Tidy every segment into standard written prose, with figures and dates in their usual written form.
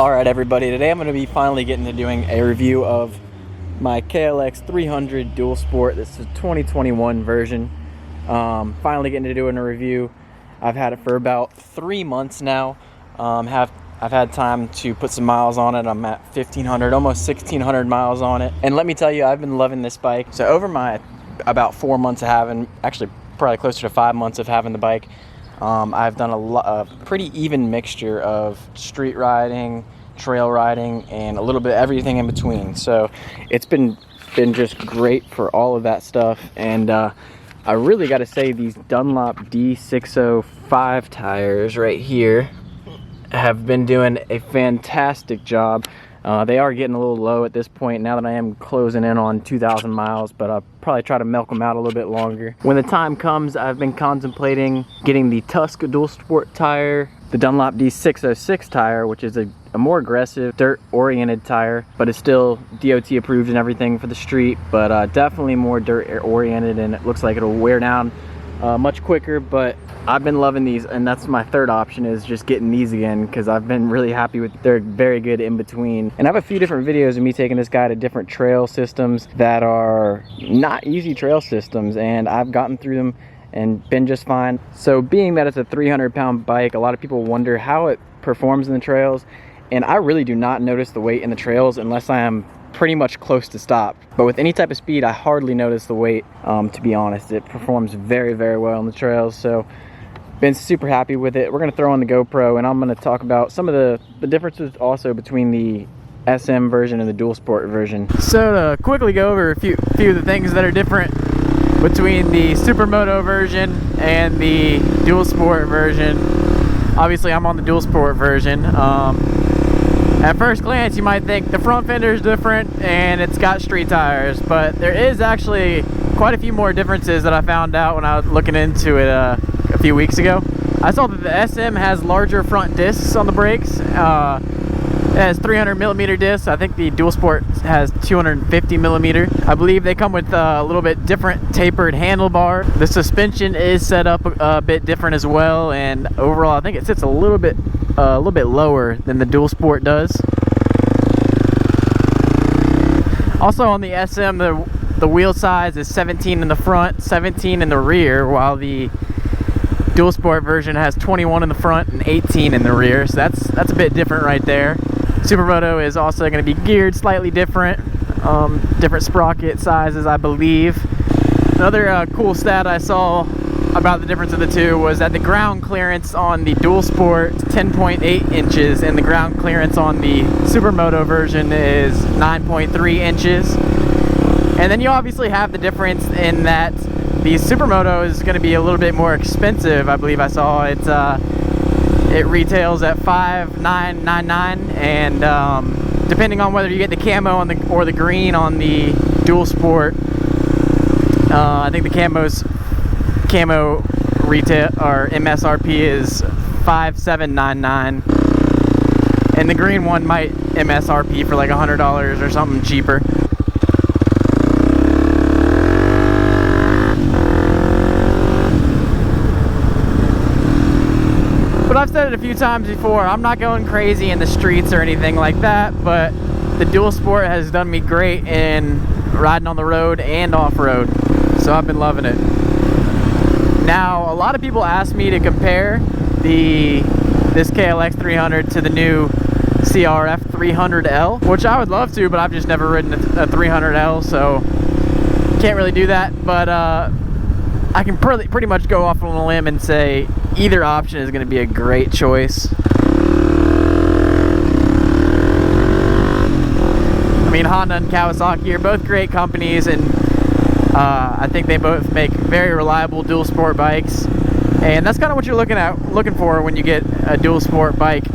Alright everybody, today I'm going to be finally getting to doing a review of my KLX300 Dual Sport. This is a 2021 version. Finally getting to doing a review. I've had it for about 3 months now. I've had time to put some miles on it. I'm at 1,500, almost 1,600 miles on it. And let me tell you, I've been loving this bike. So over my about 4 months of having, actually probably closer to 5 months of having the bike, I've done a pretty even mixture of street riding, trail riding, and a little bit of everything in between. So it's been just great for all of that stuff. And I really got to say, these Dunlop D605 tires right here have been doing a fantastic job. They are getting a little low at this point now that I am closing in on 2,000 miles, but I'll probably try to milk them out a little bit longer. When the time comes, I've been contemplating getting the Tusk Dual Sport tire, the Dunlop D606 tire, which is a more aggressive, dirt-oriented tire, but it's still DOT approved and everything for the street, but definitely more dirt-oriented, and it looks like it'll wear down much quicker. But I've been loving these, and that's my third option, is just getting these again, because I've been really happy with. They're very good in between. And I have a few different videos of me taking this guy to different trail systems that are not easy trail systems, and I've gotten through them and been just fine. So being that it's a 300-pound bike, a lot of people wonder how it performs in the trails, and I really do not notice the weight in the trails unless I am pretty much close to stop. But with any type of speed, I hardly notice the weight, to be honest. It performs very, very well on the trails, so been super happy with it. We're going to throw on the GoPro, and I'm going to talk about some of the differences also between the SM version and the Dual Sport version. So to quickly go over a few of the things that are different between the Supermoto version and the Dual Sport version. Obviously I'm on the Dual Sport version. At first glance you might think the front fender is different and it's got street tires, but there is actually quite a few more differences that I found out when I was looking into it a few weeks ago. I saw that the SM has larger front discs on the brakes. It has 300mm discs. I think the Dual Sport has 250mm. I believe they come with a little bit different tapered handlebar. The suspension is set up a bit different as well, and overall I think it sits a little bit lower than the Dual Sport does. Also on the SM, the wheel size is 17 in the front, 17 in the rear, while the Dual Sport version has 21 in the front and 18 in the rear. So that's a bit different right there. Supermoto is also going to be geared slightly different, different sprocket sizes, I believe. Another cool stat I saw about the difference of the two was that the ground clearance on the Dual Sport is 10.8 inches and the ground clearance on the Supermoto version is 9.3 inches. And then you obviously have the difference in that the Supermoto is going to be a little bit more expensive. I believe I saw it retails at $5,999, and depending on whether you get the camo or the green on the Dual Sport, I think the camo retail or MSRP is $5,799, and the green one might MSRP for like $100 or something cheaper. But I've said it a few times before, I'm not going crazy in the streets or anything like that, but the Dual Sport has done me great in riding on the road and off-road, so I've been loving it. Now, a lot of people ask me to compare this KLX300 to the new CRF 300L, which I would love to, but I've just never ridden a 300L, so can't really do that. But I can pretty much go off on a limb and say either option is going to be a great choice. I mean, Honda and Kawasaki are both great companies, and I think they both make very reliable Dual Sport bikes, and that's kind of what you're looking for when you get a Dual Sport bike.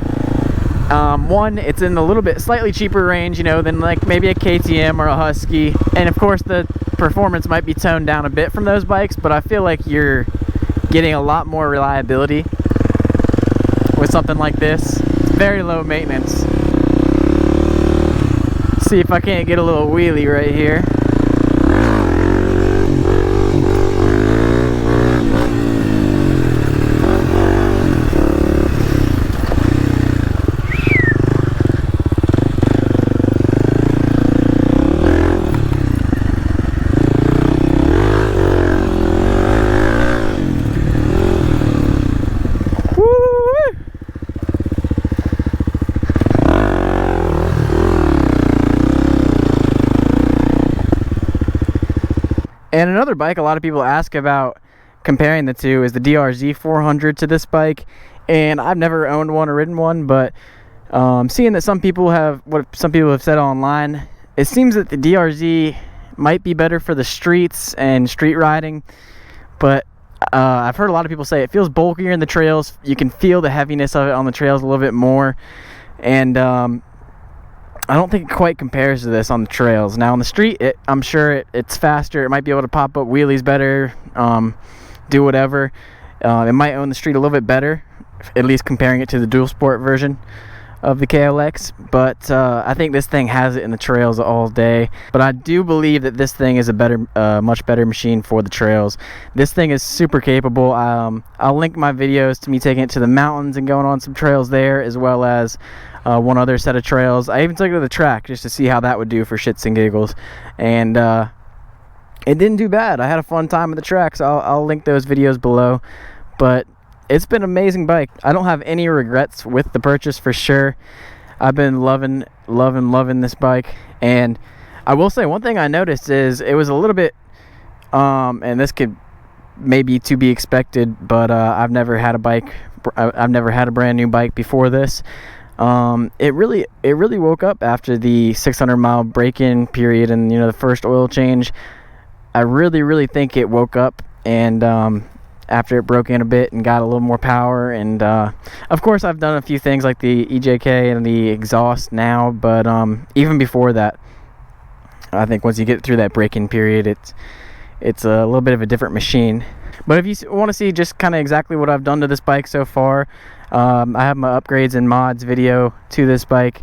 One, it's in a little bit slightly cheaper range, you know, than like maybe a KTM or a Husky, and of course the performance might be toned down a bit from those bikes, but I feel like you're getting a lot more reliability with something like this. It's very low maintenance. See if I can't get a little wheelie right here. And another bike a lot of people ask about comparing the two is the DRZ 400 to this bike. And I've never owned one or ridden one, but seeing that some people have said online, it seems that the DRZ might be better for the streets and street riding, but I've heard a lot of people say it feels bulkier in the trails. You can feel the heaviness of it on the trails a little bit more, and I don't think it quite compares to this on the trails. Now on the street, I'm sure it's faster. It might be able to pop up wheelies better, do whatever. It might own the street a little bit better, at least comparing it to the dual sport version of the KLX, but I think this thing has it in the trails all day. But I do believe that this thing is a better, much better machine for the trails. This thing is super capable. I'll link my videos to me taking it to the mountains and going on some trails there, as well as one other set of trails. I even took it to the track just to see how that would do for shits and giggles, and it didn't do bad. I had a fun time at the track, so I'll link those videos below. But it's been an amazing bike. I don't have any regrets with the purchase for sure. I've been loving this bike. And I will say one thing I noticed is it was a little bit, and this could maybe to be expected, but I've never had a brand new bike before this. It really woke up after the 600-mile break-in period and the first oil change. I really think it woke up, and after it broke in a bit and got a little more power. And of course I've done a few things like the EJK and the exhaust now, but even before that, I think once you get through that break-in period, it's a little bit of a different machine. But if you want to see just kind of exactly what I've done to this bike so far, I have my upgrades and mods video to this bike,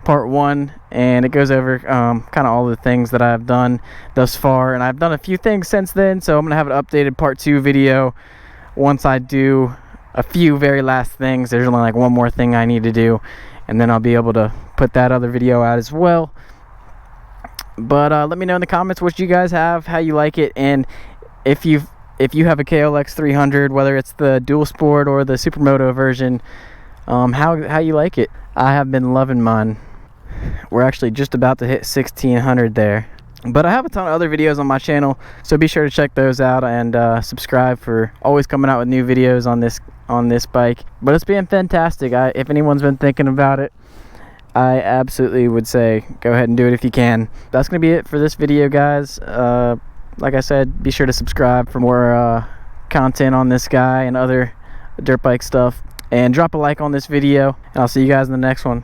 part 1, and it goes over kind of all the things that I've done thus far, and I've done a few things since then, so I'm gonna have an updated part 2 video once I do a few very last things. There's only like one more thing I need to do, and then I'll be able to put that other video out as well. But let me know in the comments what you guys have, how you like it, and if you have a KLX300, whether it's the dual sport or the Supermoto version, how you like it. I have been loving mine. We're actually just about to hit 1600 there, but I have a ton of other videos on my channel, so be sure to check those out and subscribe for always coming out with new videos on this bike. But it's been fantastic. If anyone's been thinking about it, I absolutely would say go ahead and do it if you can. That's gonna be it for this video, guys. Like I said, be sure to subscribe for more content on this guy and other dirt bike stuff, and drop a like on this video, and I'll see you guys in the next one.